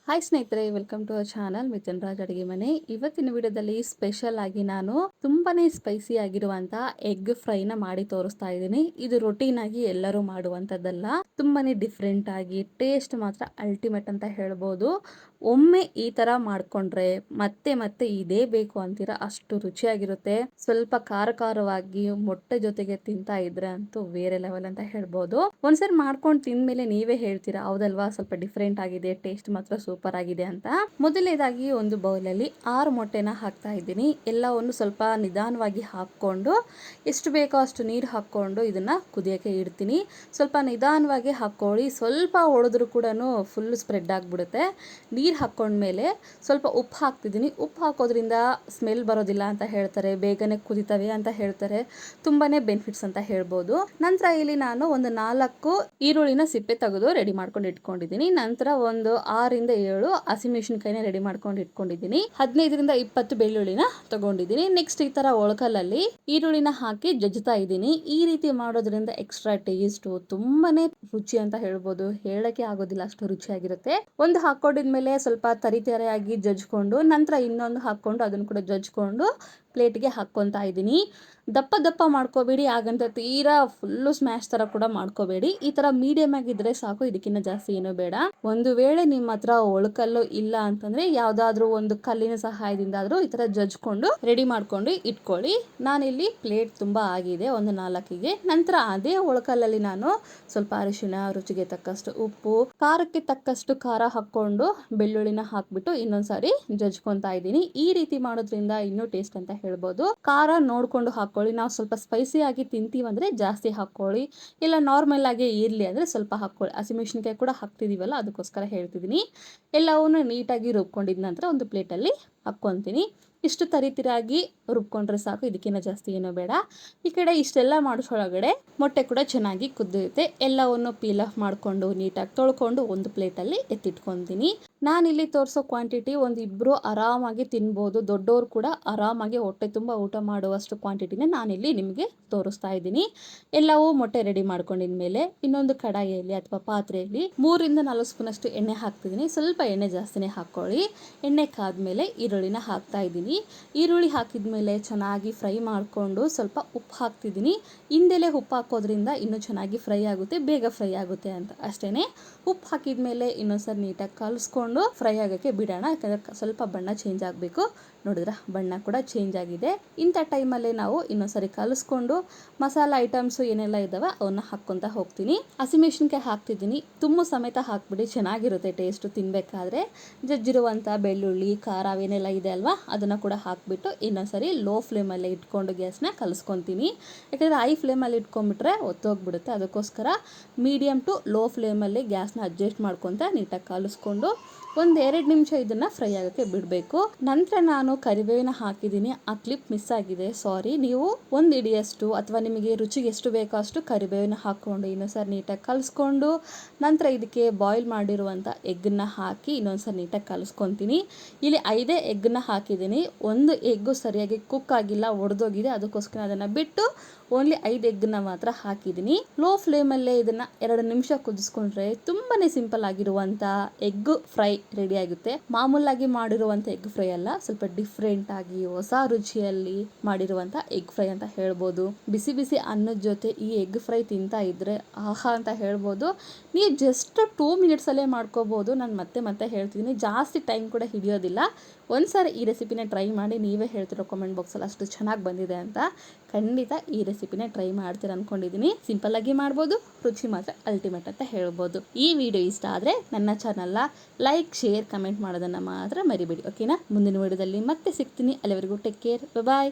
Hi ಸ್ನೇಹಿತರೆ, welcome to our channel Mithun Raj ಅಡುಗೆ ಮನೆ. ಇವತ್ತಿನ ವಿಡಿಯೋದಲ್ಲಿ ಸ್ಪೆಷಲ್ ಆಗಿ ನಾನು ತುಂಬಾನೇ ಸ್ಪೈಸಿ ಆಗಿರುವಂತಹ ಎಗ್ ಫ್ರೈನ ಮಾಡಿ ತೋರಿಸ್ತಾ ಇದ್ದೀನಿ. ಇದು ರೊಟೀನ್ ಆಗಿ ಎಲ್ಲರೂ ಮಾಡುವಂತದ್ದಲ್ಲ, ತುಂಬಾನೇ ಡಿಫ್ರೆಂಟ್ ಆಗಿ ಟೇಸ್ಟ್ ಮಾತ್ರ ಅಲ್ಟಿಮೇಟ್ ಅಂತ ಹೇಳ್ಬೋದು. ಒಮ್ಮೆ ಈ ತರ ಮಾಡ್ಕೊಂಡ್ರೆ ಮತ್ತೆ ಮತ್ತೆ ಇದೇ ಬೇಕು ಅಂತೀರಾ, ಅಷ್ಟು ರುಚಿಯಾಗಿರುತ್ತೆ. ಸ್ವಲ್ಪ ಖಾರವಾಗಿ ಮೊಟ್ಟೆ ಜೊತೆಗೆ ತಿಂತಾ ಇದ್ರೆ ಅಂತೂ ಬೇರೆ ಲೆವೆಲ್ ಅಂತ ಹೇಳ್ಬೋದು. ಒಂದ್ಸರಿ ಮಾಡ್ಕೊಂಡು ತಿಂದ್ಮೇಲೆ ನೀವೇ ಹೇಳ್ತೀರಾ, ಹೌದಲ್ವಾ, ಸ್ವಲ್ಪ ಡಿಫ್ರೆಂಟ್ ಆಗಿದೆ, ಟೇಸ್ಟ್ ಮಾತ್ರ ಸೂಪರ್ ಆಗಿದೆ ಅಂತ. ಮೊದಲನೇದಾಗಿ ಒಂದು ಬೌಲಲ್ಲಿ 6 ಮೊಟ್ಟೆನ ಹಾಕ್ತಾ ಇದ್ದೀನಿ. ಎಲ್ಲವನ್ನು ಸ್ವಲ್ಪ ನಿಧಾನವಾಗಿ ಹಾಕೊಂಡು ಎಷ್ಟು ಬೇಕೋ ಅಷ್ಟು ನೀರು ಹಾಕೊಂಡು ಇದನ್ನ ಕುದಿಯಕ್ಕೆ ಇಡ್ತೀನಿ. ಸ್ವಲ್ಪ ನಿಧಾನವಾಗಿ ಹಾಕೊಳ್ಳಿ, ಸ್ವಲ್ಪ ಹೊಡೆದ್ರು ಕೂಡ ಫುಲ್ ಸ್ಪ್ರೆಡ್ ಆಗಿಬಿಡುತ್ತೆ. ನೀರು ಹಾಕೊಂಡ್ಮೇಲೆ ಸ್ವಲ್ಪ ಉಪ್ಪು ಹಾಕ್ತಿದ್ದೀನಿ. ಉಪ್ಪು ಹಾಕೋದ್ರಿಂದ ಸ್ಮೆಲ್ ಬರೋದಿಲ್ಲ ಅಂತ ಹೇಳ್ತಾರೆ, ಬೇಗನೆ ಕುದಿತವೆ ಅಂತ ಹೇಳ್ತಾರೆ. ತುಂಬಾನೇ ಬೆನಿಫಿಟ್ಸ್ ಅಂತ ಹೇಳ್ಬೋದು. ನಂತರ ಇಲ್ಲಿ ನಾನು ಒಂದು 4 ಈರುಳ್ಳಿನ ಸಿಪ್ಪೆ ತೆಗೆದು ರೆಡಿ ಮಾಡ್ಕೊಂಡು ಇಟ್ಕೊಂಡಿದ್ದೀನಿ. ನಂತರ ಒಂದು 6-7 ಹಸಿಮೆಣಸಿನಕಾಯಿನ ರೆಡಿ ಮಾಡ್ಕೊಂಡು ಇಟ್ಕೊಂಡಿದ್ದೀನಿ. 15-20 ಬೆಳ್ಳುಳ್ಳಿನ ತಗೊಂಡಿದ್ದೀನಿ. ನೆಕ್ಸ್ಟ್ ಈ ತರ ಒಳಕಲ್ಲಲ್ಲಿ ಈರುಳ್ಳಿನ ಹಾಕಿ ಜಜ್ಜುತ್ತಾ ಇದ್ದೀನಿ. ಈ ರೀತಿ ಮಾಡೋದ್ರಿಂದ ಎಕ್ಸ್ಟ್ರಾ ಟೇಸ್ಟ್, ತುಂಬಾನೇ ರುಚಿ ಅಂತ ಹೇಳ್ಬೋದು. ಹೇಳಕ್ಕೆ ಆಗೋದಿಲ್ಲ, ಅಷ್ಟು ರುಚಿಯಾಗಿರುತ್ತೆ. ಒಂದು ಹಾಕೊಂಡಿದ್ಮೇಲೆ ಸ್ವಲ್ಪ ತರಿತರಿಯಾಗಿ ಜಜ್ಕೊಂಡು ನಂತರ ಇನ್ನೊಂದು ಹಾಕೊಂಡು ಅದನ್ನು ಕೂಡ ಜಜ್ಕೊಂಡು ಪ್ಲೇಟ್ಗೆ ಹಾಕ್ಕೊಂತಾ ಇದ್ದೀನಿ. ದಪ್ಪ ಮಾಡ್ಕೋಬೇಡಿ, ಹಾಗಂತ ತೀರಾ ಫುಲ್ಲು ಸ್ಮ್ಯಾಶ್ ತರ ಕೂಡ ಮಾಡ್ಕೋಬೇಡಿ. ಈ ತರ ಮೀಡಿಯಂ ಆಗಿದ್ರೆ ಸಾಕು, ಇದಕ್ಕಿಂತ ಜಾಸ್ತಿ ಏನೂ ಬೇಡ. ಒಂದು ವೇಳೆ ನಿಮ್ಮ ಹತ್ರ ಒಳಕಲ್ಲು ಇಲ್ಲ ಅಂತಂದ್ರೆ ಯಾವ್ದಾದ್ರು ಒಂದು ಕಲ್ಲಿನ ಸಹಾಯದಿಂದ ಆದ್ರೂ ಈ ತರ ಜಜ್ಕೊಂಡು ರೆಡಿ ಮಾಡ್ಕೊಂಡು ಇಟ್ಕೊಳ್ಳಿ. ನಾನಿಲ್ಲಿ ಪ್ಲೇಟ್ ತುಂಬಾ ಆಗಿದೆ, ಒಂದು 4ಗೆ. ನಂತರ ಅದೇ ಒಳಕಲ್ಲಲ್ಲಿ ನಾನು ಸ್ವಲ್ಪ ಅರಿಶಿಣ, ರುಚಿಗೆ ತಕ್ಕಷ್ಟು ಉಪ್ಪು, ಖಾರಕ್ಕೆ ತಕ್ಕಷ್ಟು ಖಾರ ಹಾಕೊಂಡು ಬೆಳ್ಳುಳ್ಳಿನ ಹಾಕ್ಬಿಟ್ಟು ಇನ್ನೊಂದ್ಸಾರಿ ಜಜ್ಕೊಂತಾ ಇದ್ದೀನಿ. ಈ ರೀತಿ ಮಾಡೋದ್ರಿಂದ ಇನ್ನೂ ಟೇಸ್ಟ್ ಅಂತ ಹೇಳ್ಬೋದು. ಖಾರ ನೋಡ್ಕೊಂಡು ಹಾಕೊಳ್ಳಿ. ನಾವು ಸ್ವಲ್ಪ ಸ್ಪೈಸಿ ಆಗಿ ತಿಂತೀವಂದ್ರೆ ಜಾಸ್ತಿ ಹಾಕೊಳ್ಳಿ, ಇಲ್ಲ ನಾರ್ಮಲ್ ಆಗಿ ಇರ್ಲಿ ಅಂದ್ರೆ ಸ್ವಲ್ಪ ಹಾಕೊಳ್ಳಿ. ಹಸಿಮೆಣಸಿನಕಾಯಿ ಕೂಡ ಹಾಕ್ತಿದೀವಲ್ಲ, ಅದಕ್ಕೋಸ್ಕರ ಹೇಳ್ತಿದ್ದೀನಿ. ಎಲ್ಲವನ್ನೂ ನೀಟಾಗಿ ರುಬ್ಕೊಂಡಿದ ನಂತರ ಒಂದು ಪ್ಲೇಟಲ್ಲಿ ಹಾಕ್ಕೊಂತೀನಿ. ಇಷ್ಟು ತರಿತರಿಯಾಗಿ ರುಬ್ಕೊಂಡ್ರೆ ಸಾಕು, ಇದಕ್ಕಿಂತ ಜಾಸ್ತಿ ಏನೂ ಬೇಡ. ಈ ಕಡೆ ಇಷ್ಟೆಲ್ಲ ಮಾಡಿಸೋಳಗಡೆ ಮೊಟ್ಟೆ ಕೂಡ ಚೆನ್ನಾಗಿ ಕುದಿಯುತ್ತೆ. ಎಲ್ಲವನ್ನು ಪೀಲ್ ಆಫ್ ಮಾಡಿಕೊಂಡು ನೀಟಾಗಿ ತೊಳ್ಕೊಂಡು ಒಂದು ಪ್ಲೇಟಲ್ಲಿ ಎತ್ತಿಟ್ಕೊತೀನಿ. ನಾನಿಲ್ಲಿ ತೋರಿಸೋ ಕ್ವಾಂಟಿಟಿ ಒಂದು ಇಬ್ಬರು ಆರಾಮಾಗಿ ತಿನ್ಬೋದು. ದೊಡ್ಡವರು ಕೂಡ ಆರಾಮಾಗಿ ಹೊಟ್ಟೆ ತುಂಬ ಊಟ ಮಾಡುವಷ್ಟು ಕ್ವಾಂಟಿಟಿನ ನಾನಿಲ್ಲಿ ನಿಮಗೆ ತೋರಿಸ್ತಾ ಇದ್ದೀನಿ. ಎಲ್ಲವೂ ಮೊಟ್ಟೆ ರೆಡಿ ಮಾಡ್ಕೊಂಡಿದ್ಮೇಲೆ ಇನ್ನೊಂದು ಕಡಾಯಿಯಲ್ಲಿ ಅಥವಾ ಪಾತ್ರೆಯಲ್ಲಿ 3-4 ಸ್ಪೂನ್ ಅಷ್ಟು ಎಣ್ಣೆ ಹಾಕ್ತಿದ್ದೀನಿ. ಸ್ವಲ್ಪ ಎಣ್ಣೆ ಜಾಸ್ತಿನೇ ಹಾಕ್ಕೊಳ್ಳಿ. ಎಣ್ಣೆ ಕಾದ್ಮೇಲೆ ಈರುಳ್ಳಿನ ಹಾಕ್ತಾ ಇದ್ದೀನಿ. ಈರುಳ್ಳಿ ಹಾಕಿದ್ಮೇಲೆ ಚೆನ್ನಾಗಿ ಫ್ರೈ ಮಾಡಿಕೊಂಡು ಸ್ವಲ್ಪ ಉಪ್ಪು ಹಾಕ್ತಿದ್ದೀನಿ. ಹಿಂದೆಲೆ ಉಪ್ಪು ಹಾಕೋದ್ರಿಂದ ಇನ್ನೂ ಚೆನ್ನಾಗಿ ಫ್ರೈ ಆಗುತ್ತೆ, ಬೇಗ ಫ್ರೈ ಆಗುತ್ತೆ ಅಂತ ಅಷ್ಟೇನೆ. ಉಪ್ಪು ಹಾಕಿದ್ಮೇಲೆ ಇನ್ನೊಂದ್ಸರಿ ನೀಟಾಗಿ ಕಲಿಸ್ಕೊಂಡು ಫ್ರೈ ಆಗೋಕ್ಕೆ ಬಿಡೋಣ, ಯಾಕಂದರೆ ಸ್ವಲ್ಪ ಬಣ್ಣ ಚೇಂಜ್ ಆಗಬೇಕು. ನೋಡಿದ್ರ ಬಣ್ಣ ಕೂಡ ಚೇಂಜ್ ಆಗಿದೆ. ಇಂಥ ಟೈಮಲ್ಲಿ ನಾವು ಇನ್ನೊಂದ್ಸರಿ ಕಲಿಸ್ಕೊಂಡು ಮಸಾಲ ಐಟಮ್ಸು ಏನೆಲ್ಲ ಇದ್ದಾವೆ ಅವನ್ನ ಹಾಕ್ಕೊತಾ ಹೋಗ್ತೀನಿ. ಹಸಿಮೆಣಸಿನಕಾಯಿ ಹಾಕ್ತಿದ್ದೀನಿ, ತುಂಬ ಸಮೇತ ಹಾಕ್ಬಿಡಿ, ಚೆನ್ನಾಗಿರುತ್ತೆ ಟೇಸ್ಟು ತಿನ್ಬೇಕಾದ್ರೆ. ಜಜ್ಜಿರುವಂಥ ಬೆಳ್ಳುಳ್ಳಿ, ಖಾರ ಅವೇನೆಲ್ಲ ಇದೆ ಅಲ್ವಾ, ಅದನ್ನು ಕೂಡ ಹಾಕ್ಬಿಟ್ಟು ಇನ್ನೊಂದ್ಸರಿ ಲೋ ಫ್ಲೇಮಲ್ಲೇ ಇಟ್ಕೊಂಡು ಗ್ಯಾಸ್ನ ಕಲಿಸ್ಕೊತೀನಿ. ಯಾಕಂದರೆ ಹೈ ಫ್ಲೇಮಲ್ಲಿ ಇಟ್ಕೊಂಡ್ಬಿಟ್ರೆ ಒತ್ತೋಗ್ಬಿಡುತ್ತೆ. ಅದಕ್ಕೋಸ್ಕರ ಮೀಡಿಯಮ್ ಟು ಲೋ ಫ್ಲೇಮಲ್ಲಿ ಗ್ಯಾಸ್ನ ಅಡ್ಜಸ್ಟ್ ಮಾಡ್ಕೊತ ನೀಟಾಗಿ ಕಲಿಸ್ಕೊಂಡು 1-2 ನಿಮಿಷ ಇದನ್ನು ಫ್ರೈ ಆಗೋಕ್ಕೆ ಬಿಡಬೇಕು. ನಂತರ ನಾನು ಕರಿಬೇವಿನ ಹಾಕಿದ್ದೀನಿ. ಆ ಕ್ಲಿಪ್ ಮಿಸ್ ಆಗಿದೆ, ಸಾರಿ. ನೀವು 1 ಹಿಡಿಯಷ್ಟು ಅಥವಾ ನಿಮಗೆ ರುಚಿಗೆ ಎಷ್ಟು ಬೇಕೋ ಅಷ್ಟು ಕರಿಬೇವಿನ ಹಾಕ್ಕೊಂಡು ಇನ್ನೊಂದ್ಸರಿ ನೀಟಾಗಿ ಕಲಿಸ್ಕೊಂಡು ನಂತರ ಇದಕ್ಕೆ ಬಾಯ್ಲ್ ಮಾಡಿರುವಂಥ ಎಗ್ಗನ್ನ ಹಾಕಿ ಇನ್ನೊಂದ್ಸರಿ ನೀಟಾಗಿ ಕಲಿಸ್ಕೊತೀನಿ. ಇಲ್ಲಿ 5 ಎಗ್ಗನ್ನ ಹಾಕಿದ್ದೀನಿ. 1 ಎಗ್ಗು ಸರಿಯಾಗಿ ಕುಕ್ ಆಗಿಲ್ಲ, ಒಡೆದೋಗಿದೆ. ಅದಕ್ಕೋಸ್ಕರ ಅದನ್ನು ಬಿಟ್ಟು ಓನ್ಲಿ 5 ಎಗ್ಗನ್ನ ಮಾತ್ರ ಹಾಕಿದ್ದೀನಿ. ಲೋ ಫ್ಲೇಮಲ್ಲೇ ಇದನ್ನು 2 ನಿಮಿಷ ಕುದಿಸ್ಕೊಂಡ್ರೆ ತುಂಬಾನೇ ಸಿಂಪಲ್ ಆಗಿರುವಂಥ ಎಗ್ ಫ್ರೈ ರೆಡಿ ಆಗುತ್ತೆ. ಮಾಮೂಲಾಗಿ ಮಾಡಿರುವಂಥ ಎಗ್ ಫ್ರೈ ಅಲ್ಲ, ಸ್ವಲ್ಪ ಡಿಫ್ರೆಂಟ್ ಆಗಿ ಹೊಸ ರುಚಿಯಲ್ಲಿ ಮಾಡಿರುವಂಥ ಎಗ್ ಫ್ರೈ ಅಂತ ಹೇಳ್ಬೋದು. ಬಿಸಿ ಬಿಸಿ ಅನ್ನದ ಜೊತೆ ಈ ಎಗ್ ಫ್ರೈ ತಿಂತಾ ಇದ್ರೆ ಆಹಾ ಅಂತ ಹೇಳ್ಬೋದು. ನೀವು ಜಸ್ಟ್ 2 ಮಿನಿಟ್ಸಲ್ಲೇ ಮಾಡ್ಕೋಬೋದು. ನಾನು ಮತ್ತೆ ಹೇಳ್ತಿದ್ದೀನಿ, ಜಾಸ್ತಿ ಟೈಮ್ ಕೂಡ ಹಿಡಿಯೋದಿಲ್ಲ. ಒಂದ್ಸಾರಿ ಈ ರೆಸಿಪಿನ ಟ್ರೈ ಮಾಡಿ, ನೀವೇ ಹೇಳ್ತಿರೋ ಕಾಮೆಂಟ್ ಬಾಕ್ಸಲ್ಲಿ ಅಷ್ಟು ಚೆನ್ನಾಗಿ ಬಂದಿದೆ ಅಂತ. ಖಂಡಿತ ಈ ರೆಸಿಪಿನ ಟ್ರೈ ಮಾಡ್ತೀರ ಅನ್ಕೊಂಡಿದ್ದೀನಿ. ಸಿಂಪಲ್ ಆಗಿ ಮಾಡ್ಬೋದು, ರುಚಿ ಮಾತ್ರ ಅಲ್ಟಿಮೇಟ್ ಅಂತ ಹೇಳ್ಬೋದು. ಈ ವಿಡಿಯೋ ಇಷ್ಟ ಆದರೆ ನನ್ನ ಚಾನಲ್ನ ಲೈಕ್, ಶೇರ್, ಕಮೆಂಟ್ ಮಾಡೋದನ್ನು ಮಾತ್ರ ಮರಿಬೇಡಿ, ಓಕೆನಾ? ಮುಂದಿನ ವಿಡಿಯೋದಲ್ಲಿ ಮತ್ತೆ ಸಿಗ್ತೀನಿ. ಅಲ್ಲಿವರೆಗೂ ಟೇಕ್ ಕೇರ್, ಬಾಯ್.